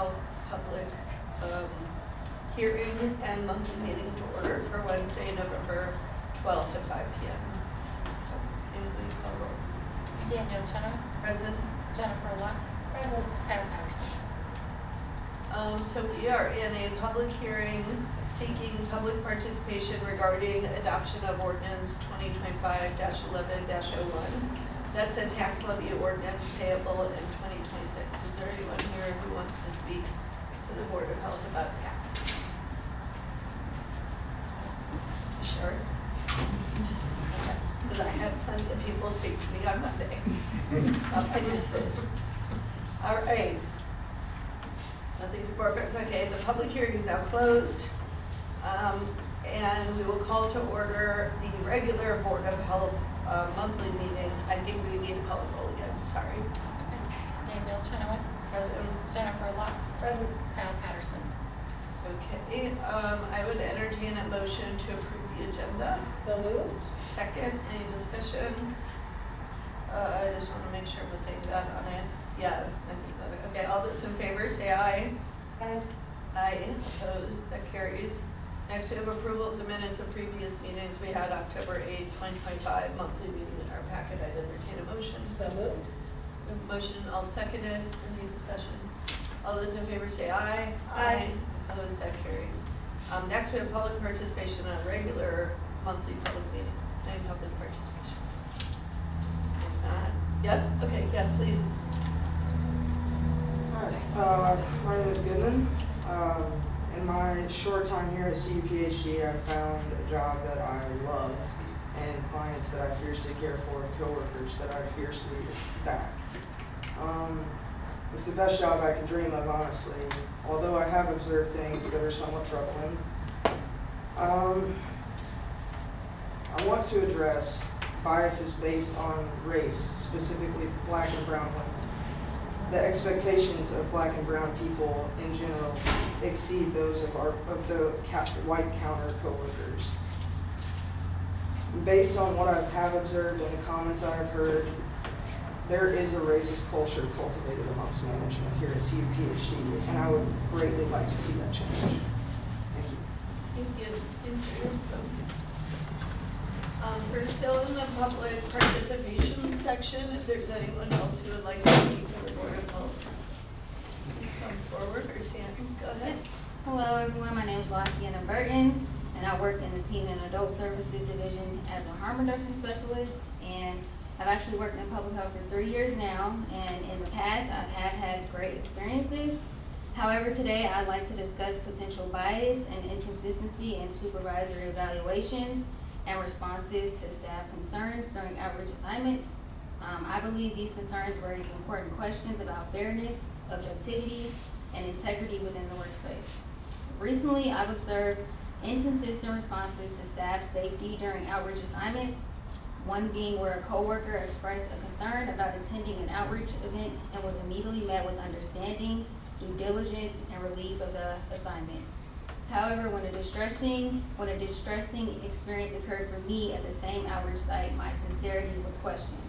Health public hearing and monthly meeting to order for Wednesday, November 12th at 5 p.m. Anybody call roll? Daniel Chenoweth. Present. Jennifer Luck. Present. Kyle Patterson. So we are in a public hearing seeking public participation regarding adoption of ordinance 2025-11-01. That's a tax levy ordinance payable in 2026. Is there anyone here who wants to speak to the Board of Health about taxes? Sure. Because I have plenty of people speak to me on Monday about finances. All right. Nothing to board members. Okay, the public hearing is now closed. And we will call to order the regular Board of Health monthly meeting. I think we need to call it roll again, sorry. Daniel Chenoweth. Present. Jennifer Luck. Present. Kyle Patterson. Okay, I would entertain a motion to approve the agenda. So moved. Second, any discussion? I just want to make sure everything got on it. Yeah, I think so. Okay, all those in favor say aye. Aye. Aye, opposed, that carries. Next, we have approval of the minutes of previous meetings. We had October 8th, 2025 monthly meeting in our packet. I'd entertain a motion. So moved. We have a motion, I'll second it. Any discussion? All those in favor say aye. Aye. Opposed, that carries. Next, we have public participation in a regular monthly public meeting. Any public participation? If not, yes? Okay, yes, please. Hi, my name is Goodman. In my short time here at CUPHD, I found a job that I love and clients that I fiercely care for and coworkers that I fiercely back. It's the best job I could dream of, honestly, although I have observed things that are somewhat troubling. I want to address biases based on race, specifically black and brown women. The expectations of black and brown people in general exceed those of the white counter coworkers. Based on what I have observed and the comments I have heard, there is a racist culture cultivated amongst management here at CUPHD, and I would greatly like to see that change. Thank you. Thank you. Thanks for your input. We're still in the public participation section. If there's anyone else who would like to speak to the Board of Health, please come forward or stand. Go ahead. Hello everyone, my name is Laciana Burton and I work in the Teen and Adult Services Division as a harm reduction specialist, and I've actually worked in public health for 3 years now, and in the past I have had great experiences. However, today I'd like to discuss potential bias and inconsistency in supervisory evaluations and responses to staff concerns during outreach assignments. I believe these concerns raise important questions about fairness, objectivity, and integrity within the workspace. Recently, I've observed inconsistent responses to staff safety during outreach assignments, one being where a coworker expressed a concern about attending an outreach event and was immediately met with understanding, due diligence, and relief of the assignment. However, when a distressing experience occurred for me at the same outreach site, my sincerity was questioned,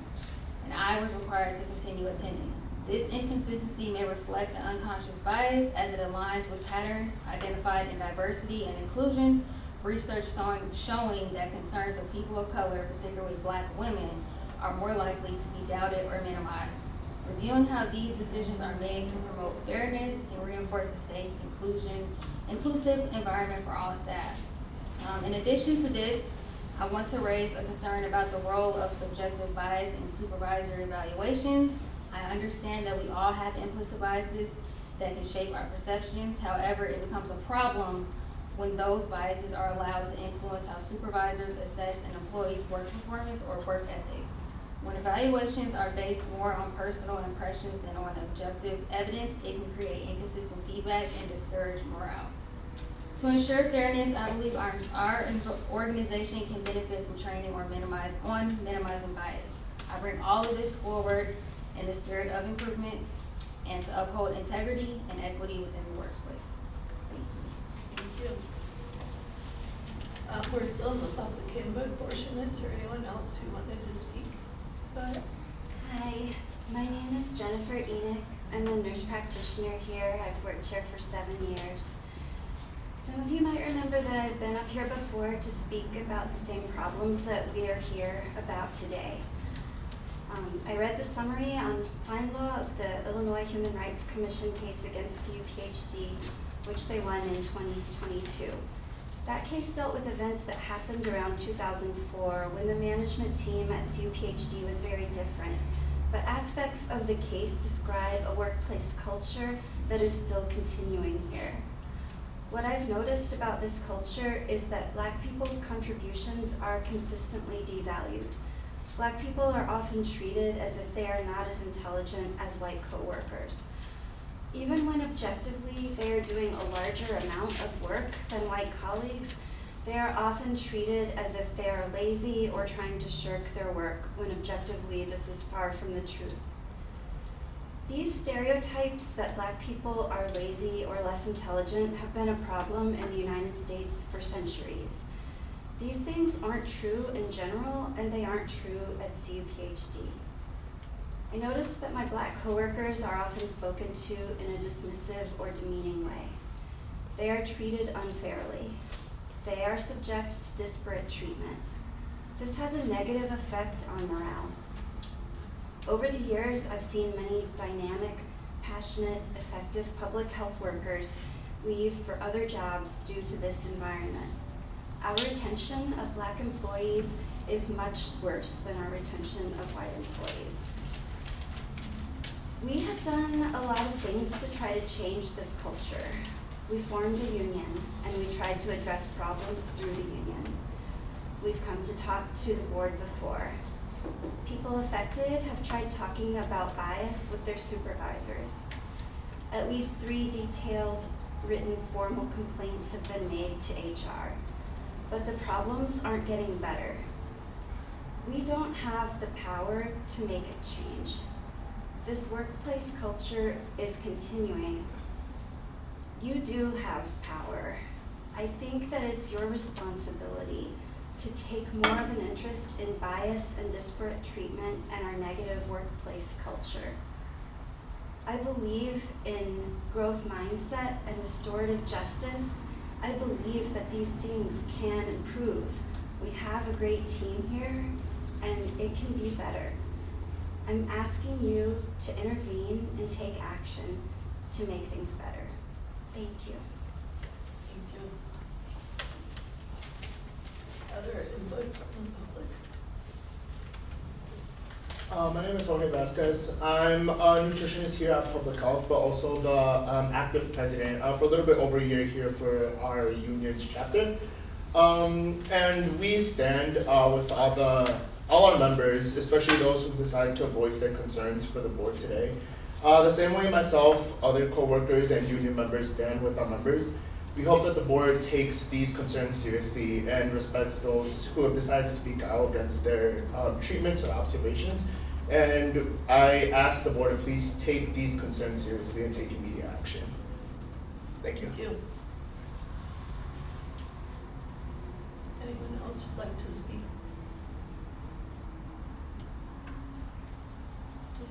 and I was required to continue attending. This inconsistency may reflect an unconscious bias as it aligns with patterns identified in diversity and inclusion research showing that concerns of people of color, particularly black women, are more likely to be doubted or minimized. Reviewing how these decisions are made can promote fairness and reinforce a safe, inclusive environment for all staff. In addition to this, I want to raise a concern about the role of subjective bias in supervisory evaluations. I understand that we all have implicit biases that can shape our perceptions. However, it becomes a problem when those biases are allowed to influence how supervisors assess an employee's work performance or work ethic. When evaluations are based more on personal impressions than on objective evidence, it can create inconsistent feedback and discourage morale. To ensure fairness, I believe our organization can benefit from training on minimizing bias. I bring all of this forward in the spirit of improvement and to uphold integrity and equity within the workplace. Thank you. We're still in the public input portion. Is there anyone else who wanted to speak? Go ahead. Hi, my name is Jennifer Enoch. I'm a nurse practitioner here. I've worked here for 7 years. Some of you might remember that I've been up here before to speak about the same problems that we are here about today. I read the summary on fine law of the Illinois Human Rights Commission case against CUPHD, which they won in 2022. That case dealt with events that happened around 2004 when the management team at CUPHD was very different. But aspects of the case describe a workplace culture that is still continuing here. What I've noticed about this culture is that Black people's contributions are consistently devalued. Black people are often treated as if they are not as intelligent as white coworkers. Even when objectively they are doing a larger amount of work than white colleagues, they are often treated as if they are lazy or trying to shirk their work, when objectively this is far from the truth. These stereotypes that Black people are lazy or less intelligent have been a problem in the United States for centuries. These things aren't true in general, and they aren't true at CUPHD. I noticed that my Black coworkers are often spoken to in a dismissive or demeaning way. They are treated unfairly. They are subject to disparate treatment. This has a negative effect on morale. Over the years, I've seen many dynamic, passionate, effective public health workers leave for other jobs due to this environment. Our retention of Black employees is much worse than our retention of white employees. We have done a lot of things to try to change this culture. We formed a union, and we tried to address problems through the union. We've come to talk to the board before. People affected have tried talking about bias with their supervisors. At least 3 detailed, written, formal complaints have been made to HR. But the problems aren't getting better. We don't have the power to make a change. This workplace culture is continuing. You do have power. I think that it's your responsibility to take more of an interest in bias and disparate treatment and our negative workplace culture. I believe in growth mindset and restorative justice. I believe that these things can improve. We have a great team here, and it can be better. I'm asking you to intervene and take action to make things better. Thank you. Thank you. Other input from the public? My name is Jorge Vasquez. I'm a nutritionist here at Public Health, but also the active president for a little bit over a year here for our union's chapter. And we stand with all our members, especially those who decided to voice their concerns for the board today. The same way myself, other co-workers, and union members stand with our members. We hope that the board takes these concerns seriously and respects those who have decided to speak out against their treatments or observations. And I ask the board to please take these concerns seriously and take immediate action. Thank you. Thank you. Anyone else would like to speak?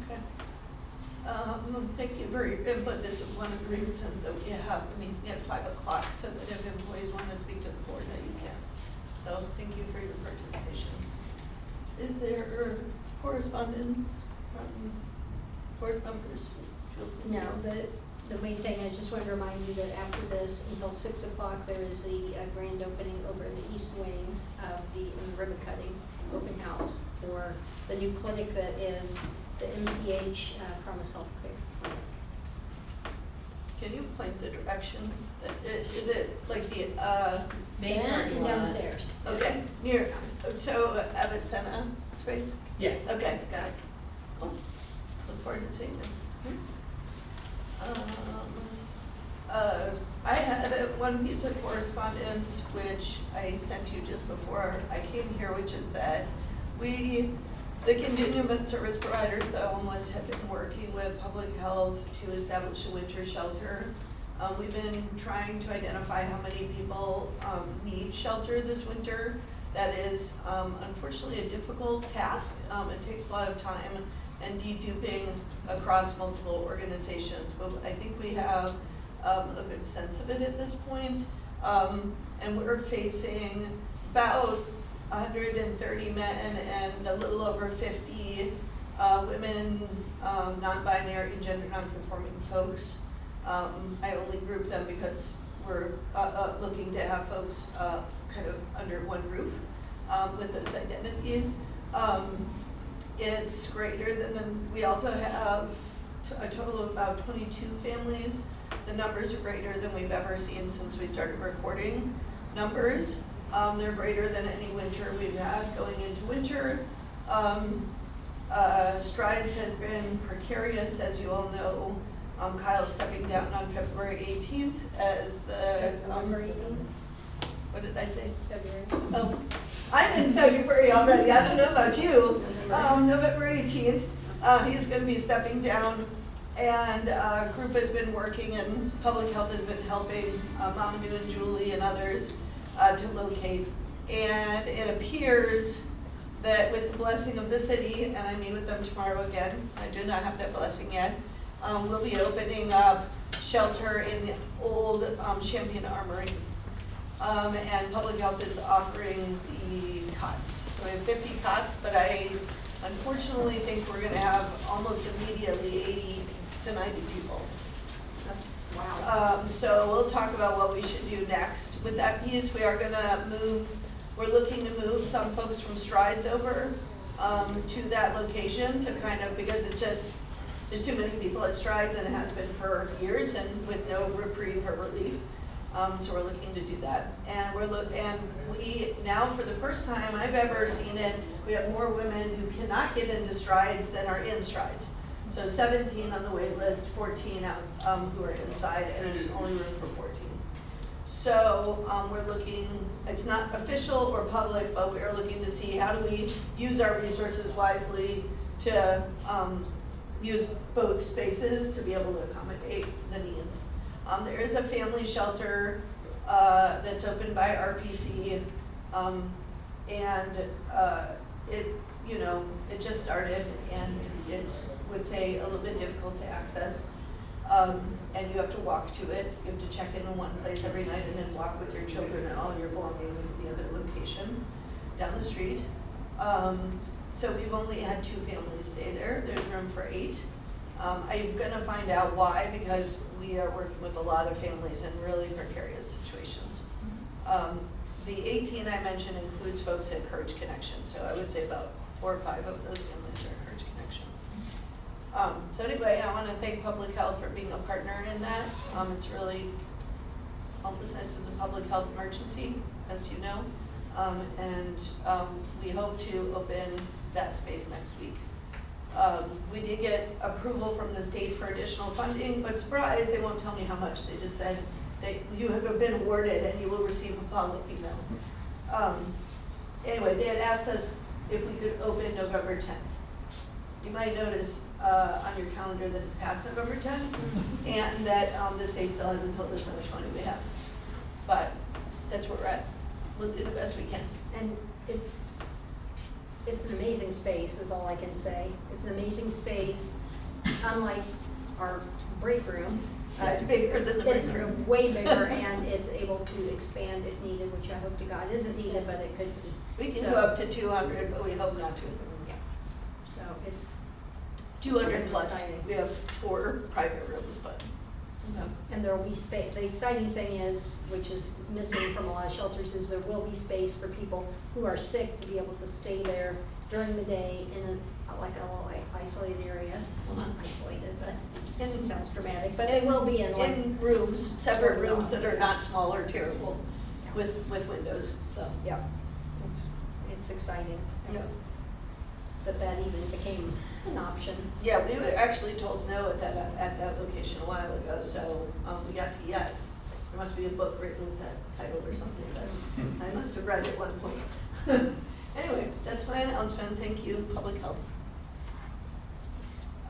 Okay. Thank you for your input. This is one of the reasons that we have a meeting at 5 o'clock, so that if employees want to speak to the board, that you can. So thank you for your participation. Is there correspondence from board members? No, the main thing, I just want to remind you that after this, until 6 o'clock, there is a grand opening over in the east wing of the ribbon cutting open house for the new clinic that is the MCH Promise Health Care. Can you point the direction? Is it like the, Main and downstairs. okay, near, so Avicenna space? Yes. Okay, got it. Cool. Look forward to seeing them. I had one piece of correspondence which I sent you just before I came here, which is that the contingent service providers, the homeless, have been working with public health to establish a winter shelter. We've been trying to identify how many people need shelter this winter. That is unfortunately a difficult task. It takes a lot of time and deduping across multiple organizations. But I think we have a good sense of it at this point. And we're facing about 130 men and a little over 50 women, non-binary and gender non-conforming folks. I only group them because we're looking to have folks kind of under one roof with those identities. It's greater than, we also have a total of about 22 families. The numbers are greater than we've ever seen since we started recording numbers. They're greater than any winter we've had going into winter. Strides has been precarious, as you all know. Kyle's stepping down on February 18th as the, November 18th, what did I say? February. Oh, I'm in February already, I don't know about you. November 18th, he's gonna be stepping down, and a group has been working, and public health has been helping, Mamadou and Julie and others, to locate. And it appears that with the blessing of the city, and I meet with them tomorrow again, I do not have that blessing yet, we'll be opening up shelter in the old Champaign-Urbana. And public health is offering the cots. So we have 50 cots, but I unfortunately think we're gonna have almost immediately 80 to 90 people. That's, wow. So we'll talk about what we should do next. With that piece, we are gonna move, we're looking to move some folks from Strides over to that location to kind of, because it's just, there's too many people at Strides, and it has been for years, and with no reprieve or relief. So we're looking to do that. And we now, for the first time I've ever seen it, we have more women who cannot get into Strides than are in Strides. So 17 on the wait list, 14 out who are inside, and there's only room for 14. So we're looking, it's not official or public, but we are looking to see how do we use our resources wisely to use both spaces to be able to accommodate the needs. There is a family shelter that's opened by RPC, and it, you know, it just started, and it's, would say, a little bit difficult to access. And you have to walk to it. You have to check in one place every night and then walk with your children and all your belongings to the other location down the street. So we've only had 2 families stay there. There's room for 8. I'm gonna find out why, because we are working with a lot of families in really precarious situations. The 18 I mentioned includes folks at Courage Connection, so I would say about 4 or 5 of those families are at Courage Connection. So anyway, I want to thank Public Health for being a partner in that. It's really, homelessness is a public health emergency, as you know, and we hope to open that space next week. We did get approval from the state for additional funding, but surprise, they won't tell me how much. They just said you have been awarded and you will receive a follow-up email. Anyway, they had asked us if we could open November 10th. You might notice on your calendar that it's past November 10th, and that the state still hasn't told us how much money we have. But that's where we're at. We'll do the best we can. And it's an amazing space, is all I can say. It's an amazing space, unlike our break room. It's bigger than the break room. It's way bigger, and it's able to expand if needed, which I hope to God isn't needed, but it could be. We can So- go up to 200, but we hope not to. Yeah. So it's, 200 plus. Exciting. We have 4 private rooms, but. and there will be space. The exciting thing is, which is missing from a lot of shelters, is there will be space for people who are sick to be able to stay there during the day in like a little isolated area. Well, not isolated, but it sounds dramatic, but it will be in like. In rooms, separate Sort of rooms that are yeah. not small or terrible Yeah. with windows, so. Yeah, it's exciting. Yeah. That even became an option. Yeah, we were actually told no at that location a while ago, so we got to yes. There must be a book written with that title or something that I must have read at one point. Anyway, that's my announcement. Thank you, Public Health.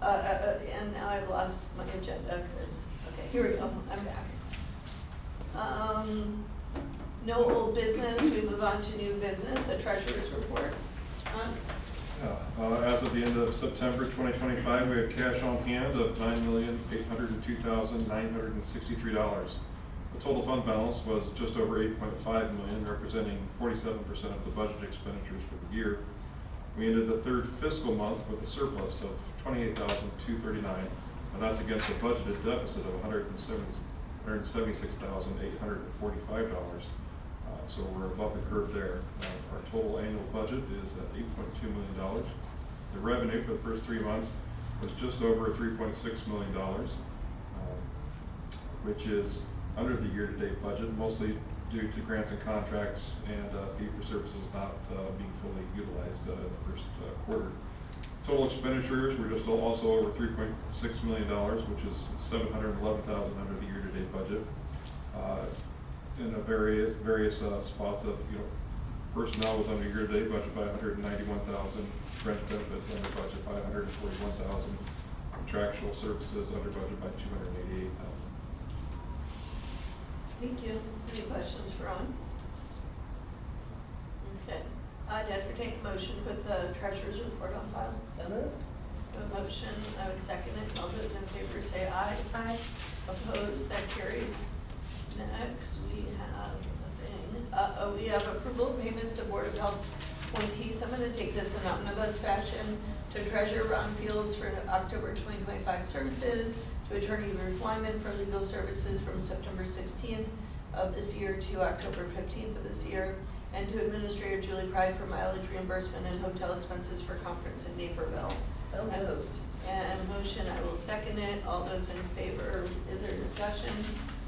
And now I've lost my agenda because, okay, here we go. I'm back. No old business. We move on to new business, the treasurer's report. As of the end of September 2025, we have cash on hand of $9,802,963. The total fund balance was just over $8.5 million, representing 47% of the budget expenditures for the year. We ended the third fiscal month with a surplus of $28,239, and that's against a budgeted deficit of $176,845. So we're above the curve there. Our total annual budget is at $8.2 million. The revenue for the first 3 months was just over $3.6 million, which is under the year-to-date budget, mostly due to grants and contracts and fee-for-services not being fully utilized in the first quarter. Total expenditures were just also over $3.6 million, which is $711,000 under the year-to-date budget. In a various spots of, personnel was under year-to-date budget by $191,000, rent benefits under budget by $141,000, contractual services under budget by $288,000. Thank you. Any questions for Ron? Okay. I'd entertain a motion to put the treasurer's report on file. So moved. A motion, I would second it. All those in favor say aye. Aye. Opposed, that carries. Next, we have we have approval of payments to Board of Health appointees. I'm going to take this in omnibus fashion. To Treasurer Ron Fields for October 2025 services, to Attorney Ruth Wyman for legal services from September 16th of this year to October 15th of this year, and to Administrator Julie Pride for mileage reimbursement and hotel expenses for conference in Naperville. So moved. And motion, I will second it. All those in favor, is there discussion?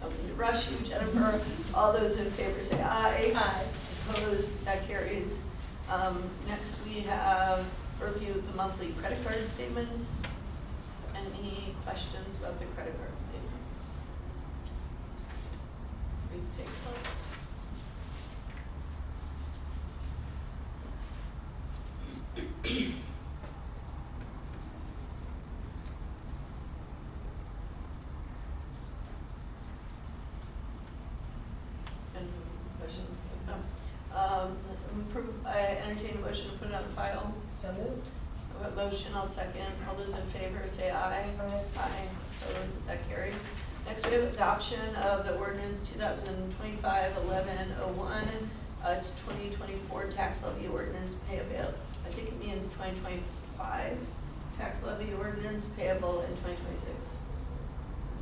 I'm going to rush you, Jennifer. All those in favor say aye. Aye. Opposed, that carries. Next we have review of the monthly credit card statements. Any questions about the credit card statements? We take a vote. Any questions? Entertain a motion to put it on file. So moved. I have a motion, I'll second. All those in favor say aye. Aye. Aye. Opposed, that carries. Next, we have adoption of the ordinance 2025-1101. It's 2024 tax levy ordinance payable. I think it means 2025 tax levy ordinance payable in 2026. I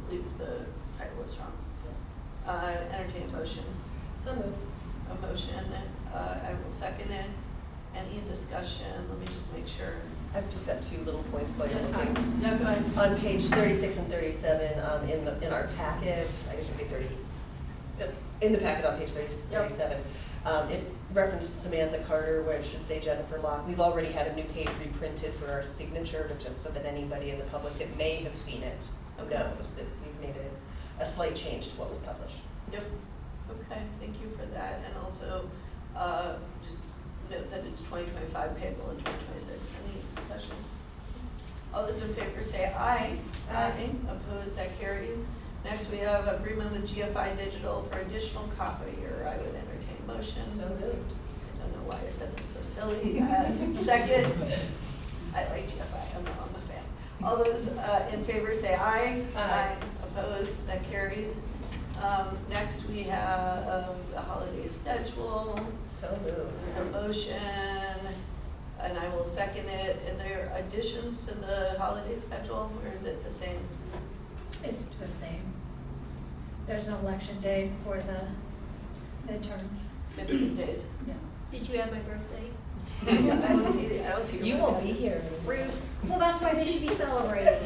believe the title was wrong. Entertain a motion. So moved. A motion, I will second it. Any discussion? Let me just make sure. I've just got 2 little points while you're Yes. listening. Yeah, go ahead. On page 36 and 37, in our packet, I guess it would be 30, in the packet on page 36 and 37, it referenced Samantha Carter where it should say Jennifer Locke. We've already had a new page reprinted for our signature, but just so that anybody in the public that may have seen it knows that we've made a slight change to what was published. Yep. Okay, thank you for that. And also, just note that it's 2025 payable in 2026. Any discussion? All those in favor say aye. Aye. Opposed, that carries. Next, we have agreement with GFI Digital for additional copier. I would entertain a motion. So moved. I don't know why I said that so silly. Second. I like GFI, I'm a fan. All those in favor say aye. Aye. Opposed, that carries. Next, we have the holiday schedule. So moved. A motion, and I will second it. Are there additions to the holiday schedule, or is it the same? It's the same. There's an election day for the midterms. 15 days. Yeah. Did you have my birthday? I don't see your You won't be here. Rude. Well, that's why they should be celebrated.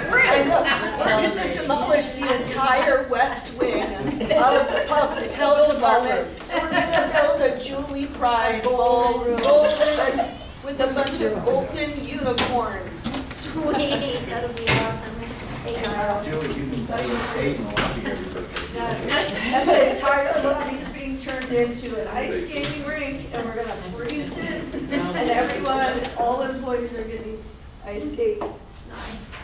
We're going to demolish the entire west wing of the public health department. We're going to build a Julie Pride ballroom that's with a bunch of golden unicorns. Sweet, that'll be awesome. Thank you. Julie, you can play with skate and all to your birthday. Yes, and the entire lobby is being turned into an ice skating rink, and we're gonna freeze it, and everyone, all employees are getting ice skate. Nice.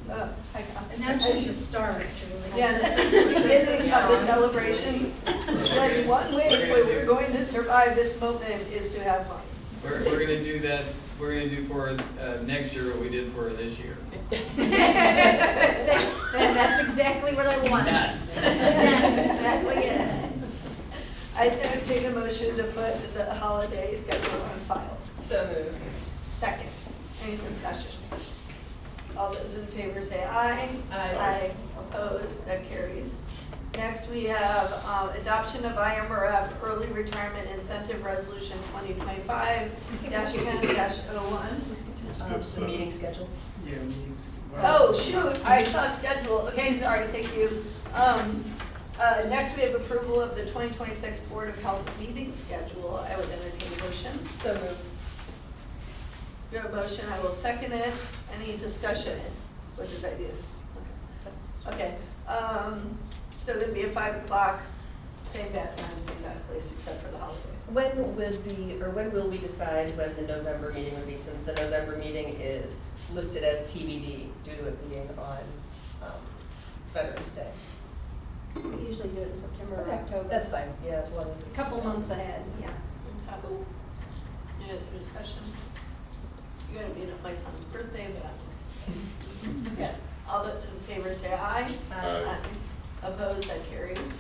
And that's just the start, Julie. Yeah, this is the beginning of the celebration. That's one way we're going to survive this moment is to have fun. We're gonna do that, we're gonna do for, next year what we did for this year. And that's exactly what I wanted. That's exactly it. I entertain a motion to put the holiday schedule on file. So moved. Second, any discussion? All those in favor say aye. Aye. Opposed, that carries. Next, we have adoption of IMRF Early Retirement Incentive Resolution 2025-10-01. The meeting schedule. Yeah, meetings. Oh, shoot, I saw schedule. Okay, sorry, thank you. Next, we have approval of the 2026 Board of Health meeting schedule. I would entertain a motion. So moved. We have a motion, I will second it. Any discussion? What did I do? Okay. Still gonna be at 5 o'clock, same bad time, same bad place, except for the holiday. When will we decide when the November meeting would be, since the November meeting is listed as TBD due to it being on Veterans Day? We usually do it in September or Okay, October. that's fine, yeah, as long as A it's. couple months ahead, yeah. Any other discussion? You're gonna be at my son's birthday, but I'm. Okay. All those in favor say aye. Aye. Opposed, that carries.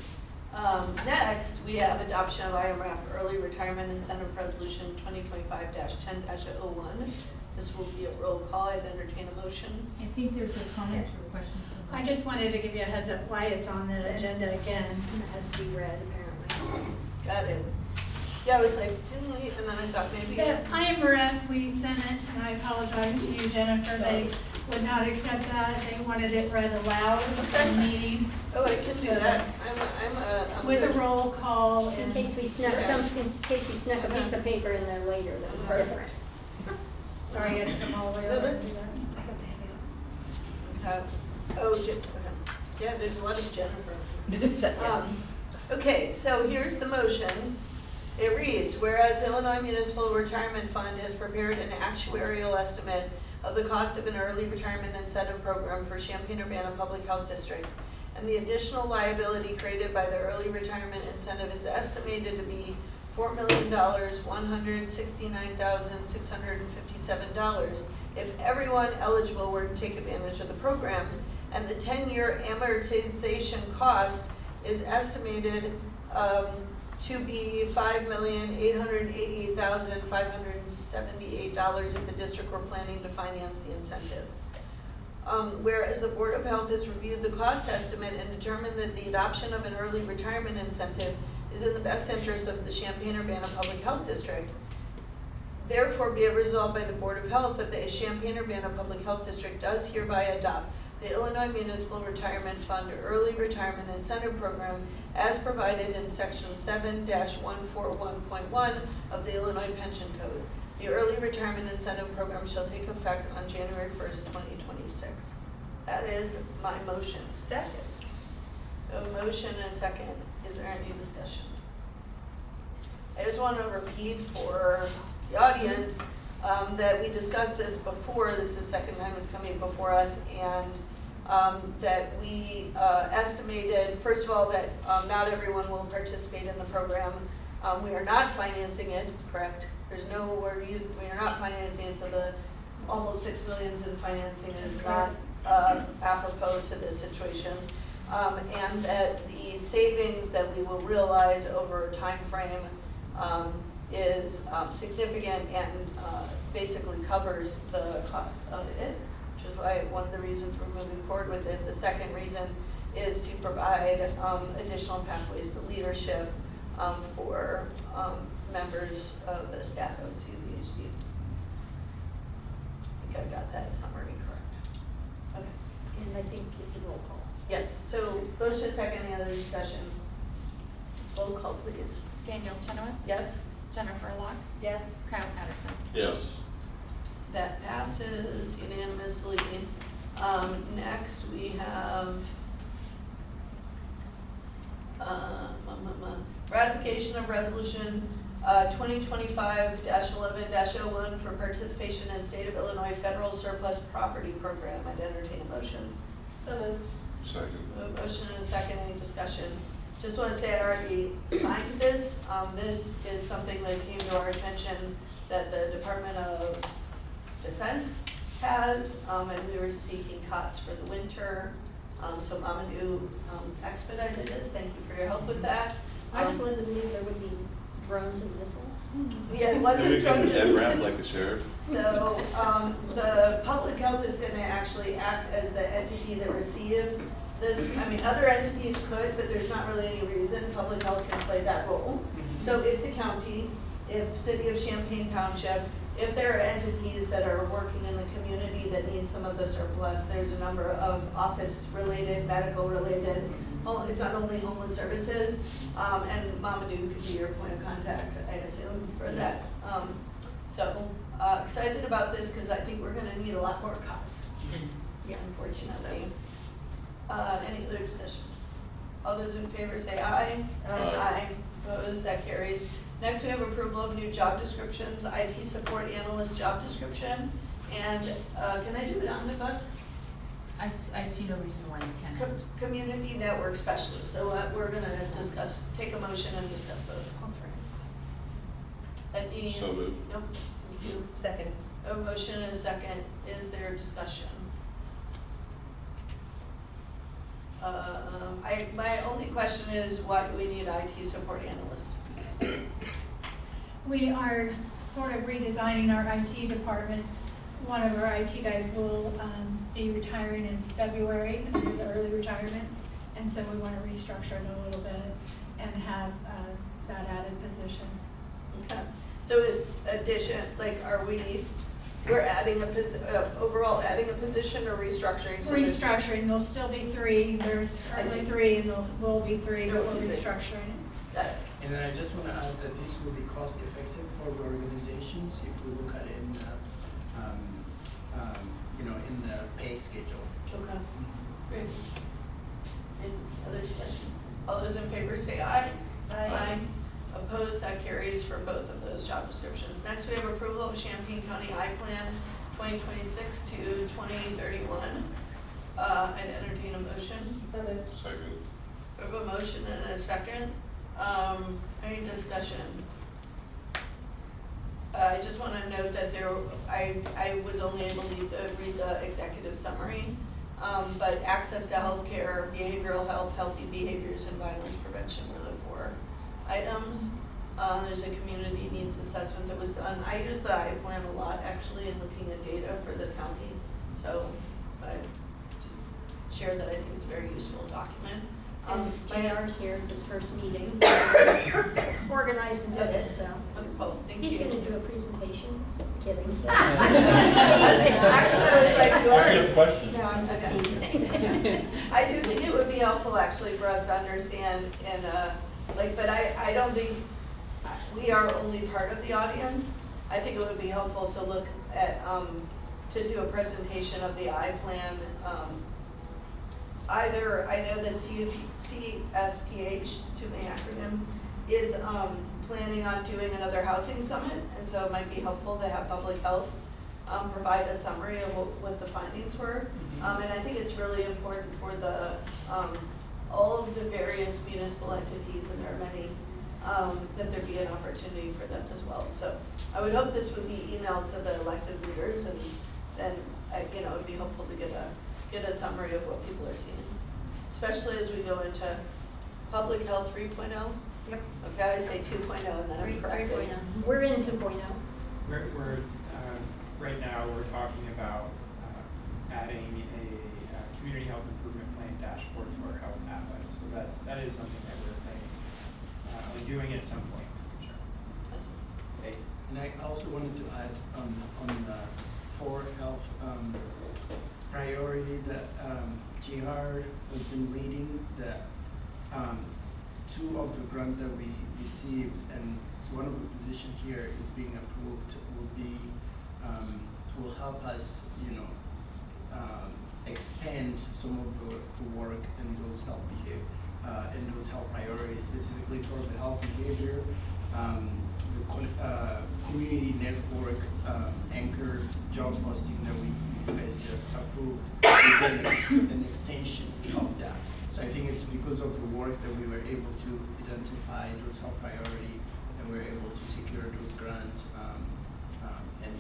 Next, we have adoption of IMRF Early Retirement Incentive Resolution 2025-10-01. This will be a roll call. I'd entertain a motion. I think there's a comment or question. I just wanted to give you a heads up why it's on the agenda again. And it has to be read, apparently. Got it. Yeah, I was like, didn't we? And then I thought maybe. The IMRF, we sent it, and I apologize to you, Jennifer, they would not accept that. They wanted it read aloud at the meeting Oh, I can do that. I'm with a good. roll call In and. case we snuck a piece of paper in there later, that was different. Sorry, I had to come all the way over and do that. Okay. Yeah, there's a lot of Jennifer. Okay, so here's the motion. It reads, whereas Illinois Municipal Retirement Fund has prepared an actuarial estimate of the cost of an early retirement incentive program for Champaign-Urbana Public Health District, and the additional liability created by the early retirement incentive is estimated to be $4,169,657 if everyone eligible were to take advantage of the program, and the 10-year amortization cost is estimated to be $5,888,578 if the district were planning to finance the incentive. Whereas the Board of Health has reviewed the cost estimate and determined that the adoption of an early retirement incentive is in the best interest of the Champaign-Urbana Public Health District. Therefore, be it resolved by the Board of Health that the Champaign-Urbana Public Health District does hereby adopt the Illinois Municipal Retirement Fund Early Retirement Incentive Program as provided in Section 7-141.1 of the Illinois Pension Code. The Early Retirement Incentive Program shall take effect on January 1st, 2026. That is my motion. Second. A motion and a second. Is there any discussion? I just want to repeat for the audience that we discussed this before. This is the second time it's coming before us, and that we estimated, first of all, that not everyone will participate in the program. We are not financing it, correct? There's no word used, we are not financing it, so the almost $6 million in financing is not apropos to this situation. And that the savings that we will realize over a time frame is significant and basically covers the cost of it, which is why one of the reasons we're moving forward with it. The second reason is to provide additional pathways to leadership for members of the staff of CUPHD. I think I got that summary correct. Okay. And I think it's a roll call. Yes, so motion second, any other discussion? Roll call, please. Daniel Chenoweth? Yes? Jennifer Locke? Yes. Kyle Patterson? Yes. That passes unanimously. Next, we have ratification of resolution 2025-11-01 for participation in State of Illinois Federal Surplus Property Program. I'd entertain a motion. Second. A motion and a second, any discussion? Just want to say I already signed this. This is something that came to our attention that the Department of Defense has, and we were seeking cots for the winter. So Mamadou expedited this, thank you for your help with that. I was led to believe there would be drones and missiles. Yeah, it wasn't Maybe drones. can rap like a sheriff. So, the public health is gonna actually act as the entity that receives this. I mean, other entities could, but there's not really any reason public health can play that role. So if the county, if City of Champaign Township, if there are entities that are working in the community that need some of the surplus, there's a number of office-related, medical-related, it's not only homeless services, and Mamadou could be your point of contact, I assume, for that. So, excited about this because I think we're gonna need a lot more cots, Yeah, unfortunately. Any other discussion? All those in favor say aye. Aye. Opposed, that carries. Next, we have approval of new job descriptions, IT support analyst job description. And, can I do it omnibus? I see no reason why you cannot. Community network specialist, so we're gonna discuss, take a motion and discuss both. Any? So moved. Nope, thank you. Second. A motion and a second, is there discussion? My only question is, why do we need IT support analyst? We are sort of redesigning our IT department. One of our IT guys will be retiring in February, under the early retirement, and so we want to restructure it a little bit and have that added position. Okay, so it's addition, like, we're adding overall adding a position or restructuring? So there's- Restructuring, there'll still be three, there's currently see. three, and there will be three, There but will we're be three. restructuring. Got it. And then I just want to add that this will be cost effective for the organizations if we look at it in in the pay schedule. Okay, great. Any other discussion? All those in favor say aye. Aye. Opposed, that carries for both of those job descriptions. Next, we have approval of Champaign County I-Plan 2026 to 2031. I'd entertain a motion. So moved. Second. We have a motion and a second. Any discussion? I just want to note that I was only able to read the executive summary, but access to healthcare, behavioral health, healthy behaviors, and violence prevention were the 4 items. There's a community needs assessment that was done. I use the I-Plan a lot, actually, in looking at data for the county. So I just share that I think it's a very useful document. And JR's here, it's his first meeting. Organized and did it, so. Wonderful, thank He's you. gonna do a presentation, kidding. Actually, I was like, I have a question. No, I'm just Okay. teasing. I do think it would be helpful actually for us to understand and, but I don't think, we are only part of the audience. I think it would be helpful to look at, to do a presentation of the I-Plan. Either, I know that CSPH, too many acronyms, is planning on doing another housing summit, and so it might be helpful to have public health provide a summary of what the findings were. And I think it's really important for the, all of the various municipal entities, and there are many, that there be an opportunity for them as well. So I would hope this would be emailed to the elected leaders, and then, it would be helpful to get a summary of what people are seeing, especially as we go into public health 3.0. Yep. Okay, I say 2.0 and then I'm corrected. 3.0. We're in 2.0. We're right now we're talking about adding a community health improvement plan dashboard to our health atlas. So that is something that we're planning on doing at some point in the future. Okay. And I also wanted to add on the 4 health priority that GR has been leading, that 2 of the grant that we received, and one of the position here is being approved, will help us, expand some of the work in those health priorities, specifically for the health behavior, the community network anchor job posting that we guys just approved, an extension of that. So I think it's because of the work that we were able to identify those health priority, and we were able to secure those grants and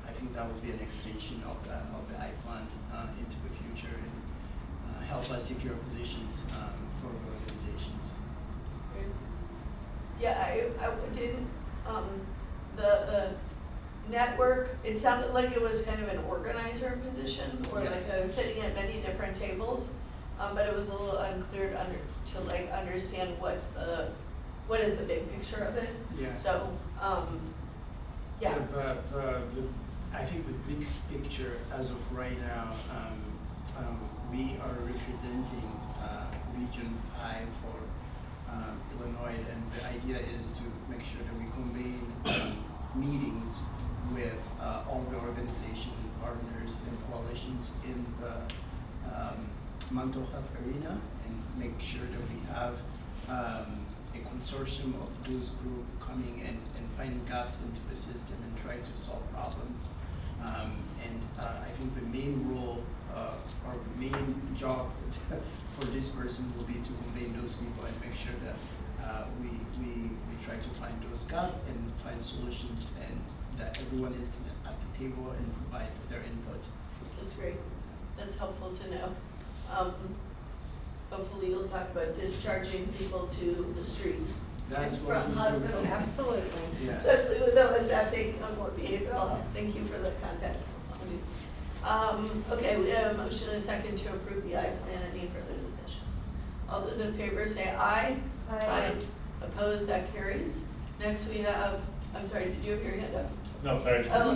I think that will be an extension of the I-Plan into the future and help us secure positions for organizations. Yeah, I didn't, the network, it sounded like it was kind of an organizer position, or like Yes. sitting at many different tables, but it was a little unclear to like understand what is the big picture of it. Yeah. So, yeah. I think the big picture as of right now, we are representing Region 5 for Illinois, and the idea is to make sure that we convene meetings with all the organization partners and coalitions in the mental health arena, and make sure that we have a consortium of those groups coming in and finding gaps into the system and try to solve problems. I think the main role or the main job for this person will be to convene those people and make sure that we try to find those gaps and find solutions, and that everyone is at the table and provide their input. That's great. That's helpful to know. Hopefully you'll talk about discharging people to the streets. That's and what from we do. hospitals. Absolutely. Yeah. Especially with those acting on more behavioral health. Thank you for the context. Okay, we have a motion and a second to approve the I-Plan. Any further discussion? All those in favor say aye. Aye. Opposed, that carries. Next we have, I'm sorry, did you have your hand up? No, sorry, just Oh,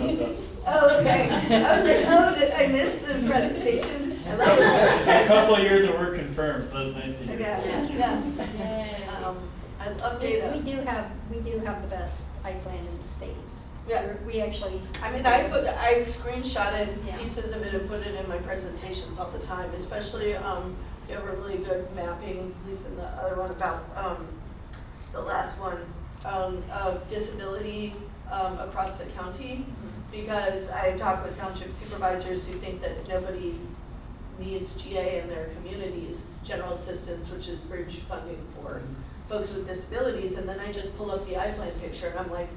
okay. I was like, oh, did I miss the presentation? I love it. a couple of years of work confirmed, so that's nice to hear. Okay, yeah. I love data. We do have the best I-Plan in the state. Yeah. We actually. I mean, I've screenshotted Yeah. pieces of it and put it in my presentations all the time, especially, you have a really good mapping, at least in the other one about, the last one, of disability, across the county. Because I talk with township supervisors who think that nobody needs GA in their communities, general assistance, which is bridge funding for folks with disabilities, and then I just pull up the I-Plan picture and I'm like,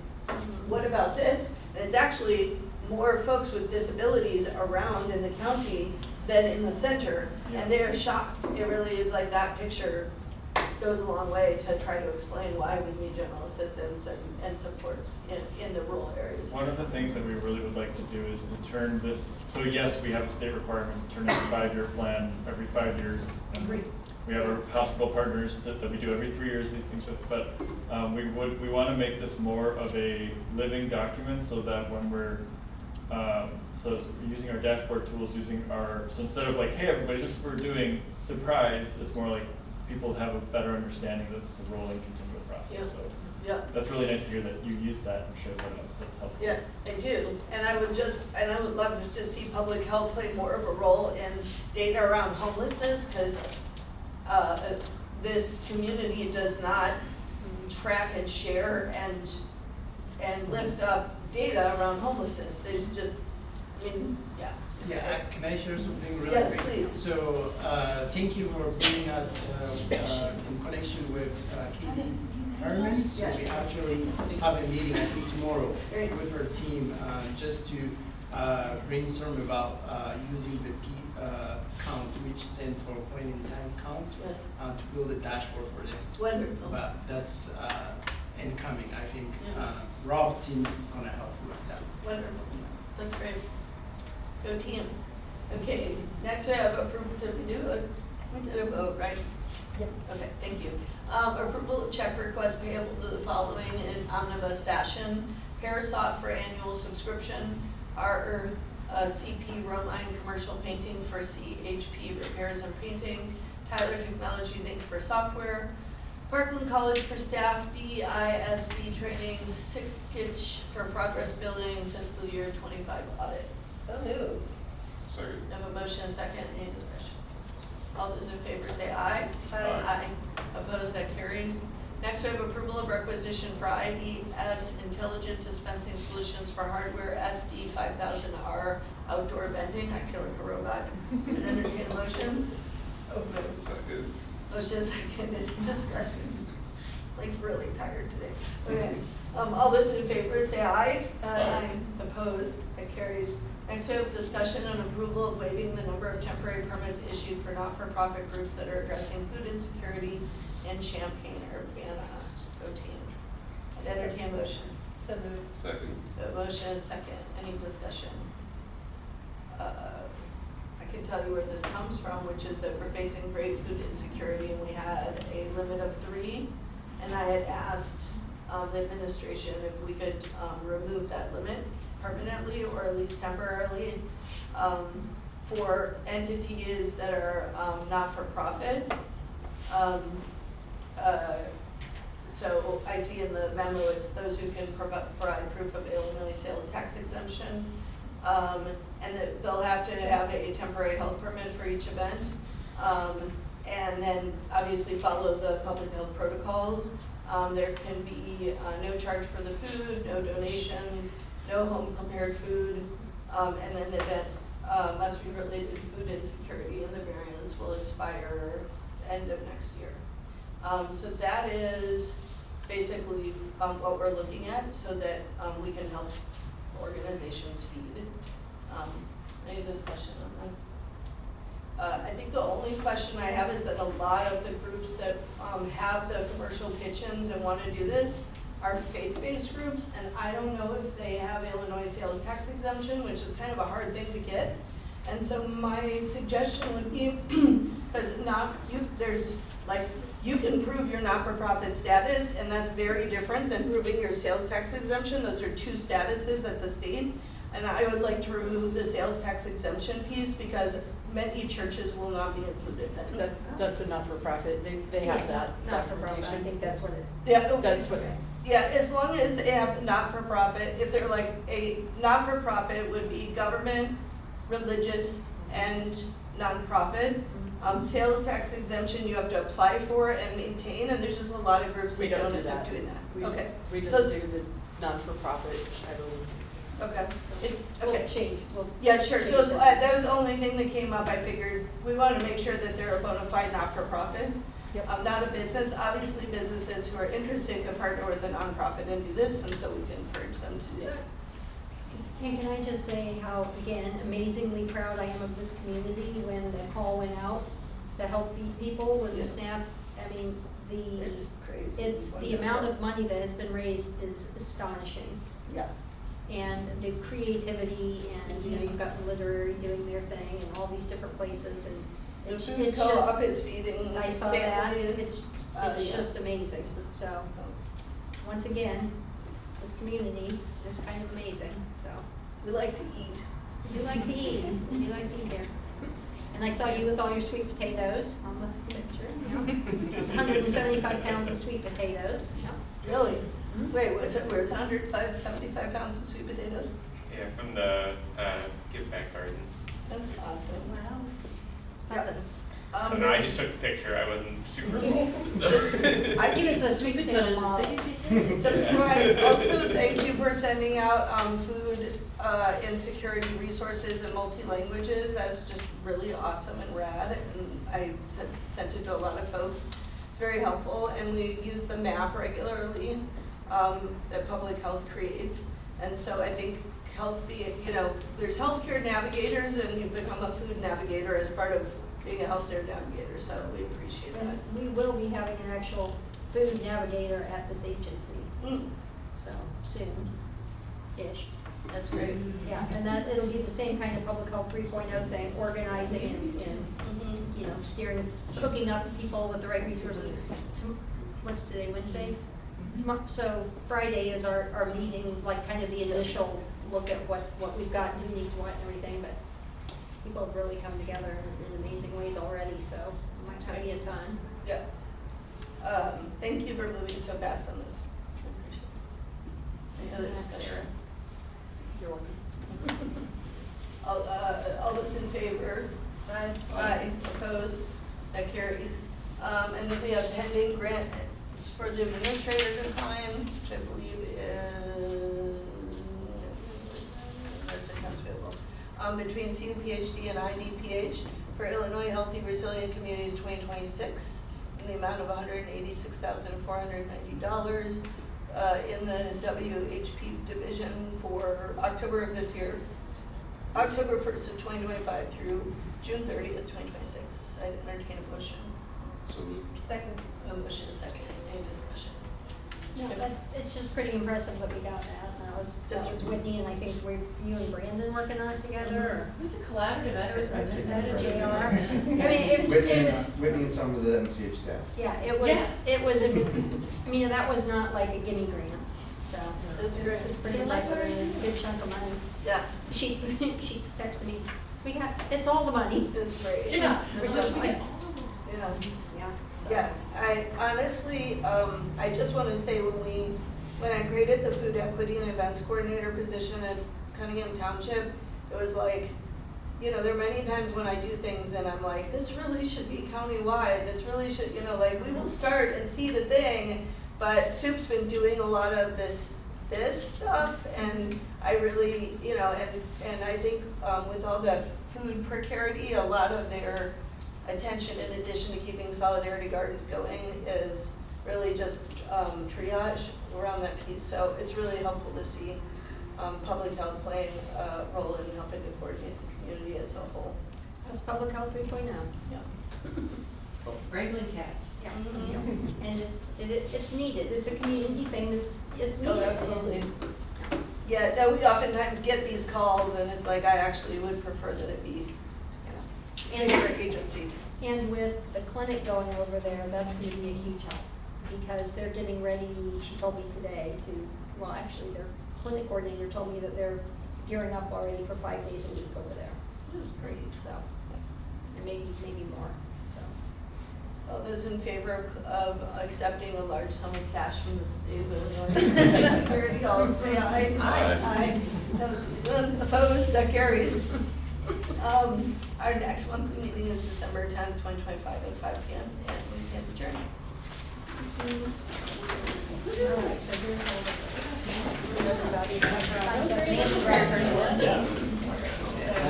what about this? And it's actually more folks with disabilities around in the county than in the center, and they're shocked. It really is like that picture goes a long way to try to explain why we need general assistance and supports in the rural areas. One of the things that we really would like to do is to turn this, so yes, we have a state requirement to turn in a 5-year plan every 5 years. And we have our hospital partners that we do every 3 years, these things with, but we want to make this more of a living document, so that when we're so using our dashboard tools, so instead of like, hey everybody, this is what we're doing, surprise, it's more like people have a better understanding that this is a rolling, continual process. Yeah. So Yeah. that's really nice to hear that you use that and show that up, so that's helpful. Yeah, I do, and I would love to just see public health play more of a role in data around homelessness, because this community does not track and share and lift up data around homelessness. There's just, I mean, yeah. Yeah, can I share something really Yes, quick? please. So, thank you for bringing us in connection with Katie Herman. So we actually have a meeting, I think tomorrow, with her team, just to brainstorm about using the P count, which stands for point in time count, Yes. to build a dashboard for them. Wonderful. But that's incoming, I think. Rob's team is gonna help you with that. Wonderful, that's great. Go team. Okay, next we have approval, we did a vote, right? Yep. Okay, thank you. Approval of check request payable to the following in omnibus fashion. Parasoft for annual subscription, our CP Romine commercial painting for CHP repairs and painting, Tyler Technologies Inc. for software, Parkland College for staff, DISC training, Sickich for progress building, fiscal year 25 audit. So moved. Second. I have a motion, a second, any discussion? All those in favor say aye. Aye. Opposed, that carries. Next, we have approval of requisition for IDS Intelligent Dispensing Solutions for hardware SD 5000R outdoor vending. I feel like a robot. And entertain a motion. So moved. Second. Motion, second, any discussion? like really tired today. Okay, all those in favor say aye. Aye. Opposed, that carries. Next we have discussion and approval of waiving the number of temporary permits issued for not-for-profit groups that are addressing food insecurity in Champaign-Urbana. Go team. I'd entertain a motion. So moved. Second. A motion and a second. Any discussion? I can tell you where this comes from, which is that we're facing great food insecurity, and we had a limit of 3. And I had asked the administration if we could remove that limit permanently or at least temporarily for entities that are not-for-profit. So I see in the memo, it's those who can provide proof of Illinois sales tax exemption. And that they'll have to have a temporary health permit for each event. And then obviously follow the public health protocols. There can be no charge for the food, no donations, no home prepared food, and then the event must be related to food insecurity, and the variance will expire end of next year. So that is basically what we're looking at, so that we can help organizations feed. Any discussion on that? I think the only question I have is that a lot of the groups that have the commercial kitchens and want to do this are faith-based groups, and I don't know if they have Illinois sales tax exemption, which is kind of a hard thing to get. And so my suggestion would be, because you can prove your not-for-profit status, and that's very different than proving your sales tax exemption. Those are 2 statuses at the state. And I would like to remove the sales tax exemption piece because many churches will not be included then. That's a not-for-profit, they have that Not-for-profit, I documentation. think that's what it. Yeah, That's what, yeah, as long as they have not-for-profit, if they're like a not-for-profit would be government, religious, and nonprofit. Sales tax exemption you have to apply for and maintain, and there's just a lot of groups we that don't don't do end up that. doing that. Okay. We just So- do the not-for-profit, I believe. Okay. We'll Okay. change, Yeah, sure, so change that was the only thing that came up. I figured we want to make sure that they're a bona fide not-for-profit, Yep. not a business. Obviously, businesses who are interested can partner with a nonprofit and do this, and so we can encourage them to do that. And can I just say how, again, amazingly proud I am of this community when the call went out to help feed people with the SNAP. I mean, It's crazy. it's the amount of money that has been raised is astonishing. Yeah. And the creativity and, you know, you've got the literary doing their thing and all these different places and The it's food it's co-op just, is feeding I saw that, families. it's Yeah. just amazing. So, once again, this community is kind of amazing, so. We like to eat. You like to eat, you like to eat there. And I saw you with all your sweet potatoes on the picture, you know. It's 175 pounds of sweet potatoes, you know. Really? Wait, where's 175 pounds of sweet potatoes? Yeah, from the Give Back Garden. That's awesome. Wow. Yeah. So no, I just took the picture. I wasn't super cool. I Give us the sweet potato model. Right. Also, thank you for sending out food insecurity resources in multi-languages. That was just really awesome and rad, and I sent it to a lot of folks. It's very helpful, and we use the map regularly that public health creates. And so I think there's healthcare navigators, and you become a food navigator as part of being a healthcare navigator, so we appreciate that. And we will be having an actual food navigator at this agency, so soon-ish. That's great. Yeah, and that, it'll be the same kind of public health 3.0 thing, organizing and you know, steering, hooking up people with the right resources. So, what's today, Wednesday? So Friday is our meeting, like kind of the initial look at what we've got, who needs what and everything, but people have really come together in amazing ways already, so it might be a ton. Yeah. Thank you for moving so fast on this. I appreciate it. Any other discussion? You're welcome. All those in favor? Aye. Aye. Opposed? That carries. And then we have pending grants for the administrator to sign, which I believe is, that's accounts payable. Between CUPHD and IDPH for Illinois Healthy Resilient Communities 2026. in the amount of $186,490 in the WHP division for October of this year, October 1st of 2025 through June 30th, 2026. I'd entertain a motion. So moved. Second. A motion is second. Any discussion? No, but it's just pretty impressive that we got that. That was Whitney, and I think you and Brandon working on it together, or? It was a collaborative effort by this side of JR. JR. I mean, it was, Whitney and some of the MCH staff. yeah, it was, I mean, that was not like a gimme grant, so. That's great. It's pretty impressive, and a good chunk of money. Yeah, She texted me, it's all the money. that's great. Yeah, We're we're just just like, Yeah. yeah. so. Yeah, I honestly, I just want to say when I created the food equity and events coordinator position at Cunningham Township, it was like, you know, there are many times when I do things and I'm like, this really should be countywide, this really should, you know, like, we will start and see the thing, but Soup's been doing a lot of this stuff, and I really, you know, and I think with all the food precarity, a lot of their attention, in addition to keeping Solidarity Gardens going, is really just triage around that piece. So it's really helpful to see public health playing a role in helping to coordinate the community as a whole. That's public health 3.0. Yeah. Wrangling cats. Yeah. And it's needed, it's a community thing it's needed. Oh, absolutely. Yeah, no, we oftentimes get these calls, and it's like, I actually would prefer that it be, you know, bigger agency. And with the clinic going over there, that's going to be a huge help, because they're getting ready, she told me today well, actually, their clinic coordinator told me that they're gearing up already for 5 days a week over there. That's great. So, and maybe more, so. All those in favor of accepting a large sum of cash from the state of Illinois security, all say aye. Aye. Those opposed, that carries. Our next monthly meeting is December 10th, 2025 at 5 p.m. and we stand adjourned. All right, so here's all the, everybody,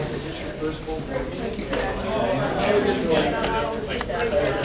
This is your first full board meeting.